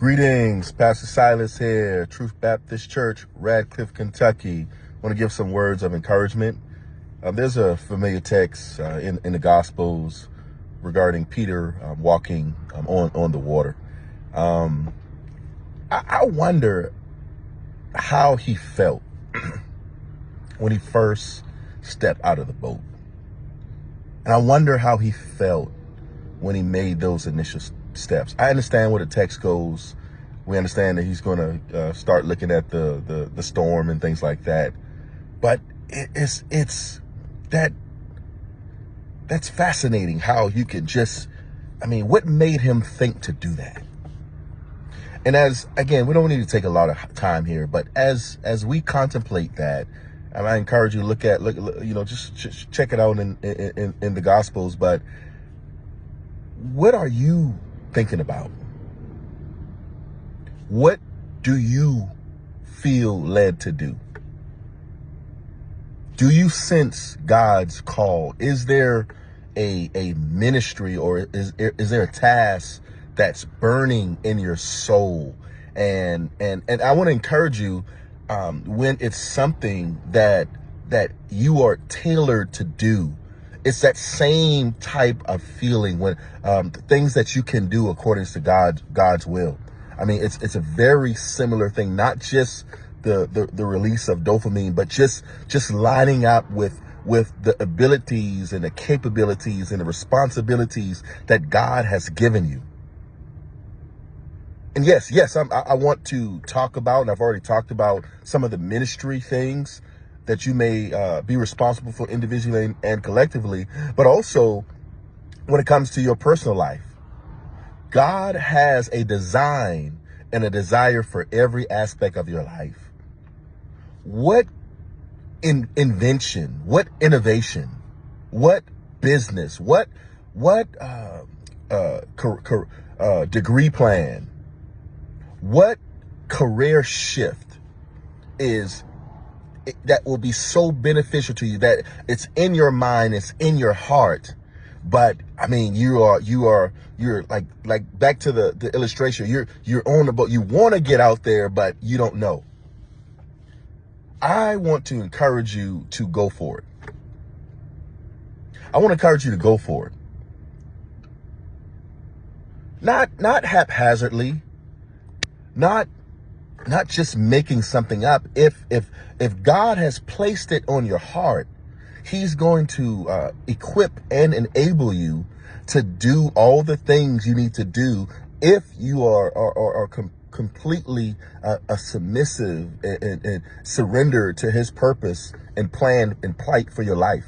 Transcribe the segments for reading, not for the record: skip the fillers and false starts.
Greetings, Pastor Silas here, Truth Baptist Church, Radcliffe, Kentucky. I want to give some words of encouragement. There's a familiar text in the Gospels regarding Peter walking on the water. I wonder how he felt when he first stepped out of the boat. And I wonder how he felt when he made those initial steps. I understand where the text goes. We understand that he's going to start looking at the storm and things like that. But it's that's fascinating how you can what made him think to do that? And again, we don't need to take a lot of time here, but as we contemplate that, and I encourage you to just check it out in the Gospels. But what are you thinking about? What do you feel led to do? Do you sense God's call? Is there a ministry, or is there a task that's burning in your soul? And I want to encourage you, when it's something that you are tailored to do, it's that same type of feeling when things that you can do according to God's will. I mean, it's a very similar thing, not just the release of dopamine, but just lining up with the abilities and the capabilities and the responsibilities that God has given you. And yes, I want to talk about, and I've already talked about some of the ministry things that you may be responsible for individually and collectively, but also when it comes to your personal life. God has a design and a desire for every aspect of your life. What invention, what innovation, what business, what degree plan, what career shift is that will be so beneficial to you, that it's in your mind, it's in your heart? But I mean, you're like back to the illustration. You're on the boat. You want to get out there, but you don't know. I want to encourage you to go for it. I want to encourage you to go for it. Not haphazardly, not just making something up. If God has placed it on your heart, He's going to equip and enable you to do all the things you need to do if you are completely submissive and surrender to His purpose and plan and plight for your life.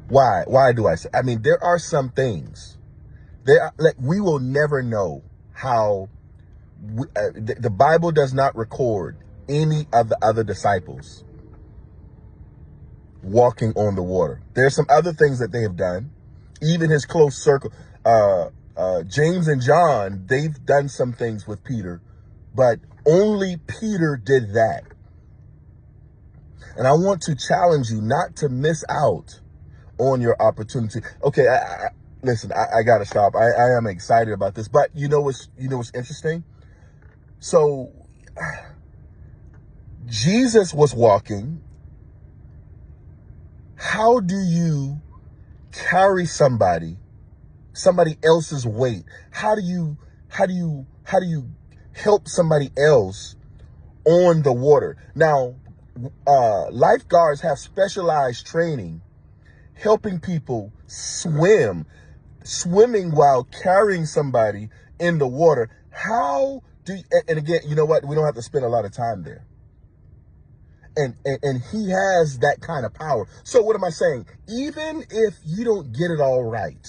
Why do I say? I mean, there are some things we will never know how. The Bible does not record any of the other disciples walking on the water. There's some other things that they have done. Even his close circle, James and John, they've done some things with Peter, but only Peter did that. And I want to challenge you not to miss out on your opportunity. Okay, listen, I gotta stop. I am excited about this, but you know what's interesting? So Jesus was walking. How do you carry somebody else's weight? How do you help somebody else on the water? Now, lifeguards have specialized training helping people swimming while carrying somebody in the water. How do you, and again, you know what? We don't have to spend a lot of time there. And He has that kind of power. So what am I saying? Even if you don't get it all right,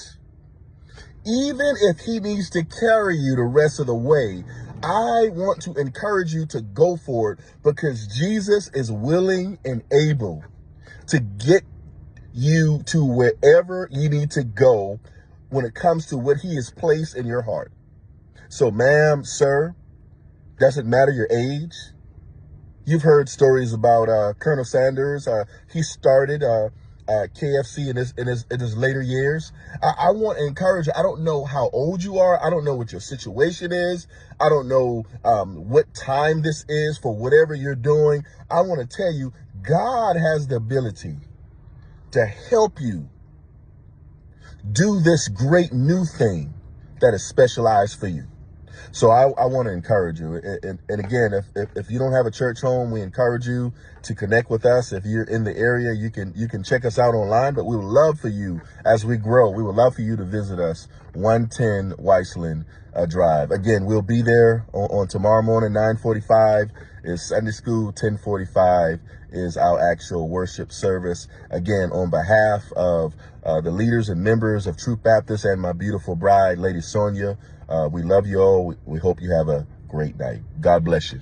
even if He needs to carry you the rest of the way, I want to encourage you to go for it, because Jesus is willing and able to get you to wherever you need to go when it comes to what He has placed in your heart. So, ma'am, sir, doesn't matter your age. You've heard stories about Colonel Sanders. He started KFC in his later years. I want to encourage you. I don't know how old you are. I don't know what your situation is. I don't know what time this is for whatever you're doing. I want to tell you, God has the ability to help you do this great new thing that is specialized for you. So I want to encourage you. And again, if you don't have a church home, we encourage you to connect with us. If you're in the area, you can check us out online, but we would love for you, as we grow, we would love for you to visit us, 110 Weisland Drive. Again, we'll be there on tomorrow morning, 9:45 is Sunday school, 10:45 is our actual worship service. Again, on behalf of the leaders and members of Truth Baptist and my beautiful bride, Lady Sonia, we love you all. We hope you have a great night. God bless you.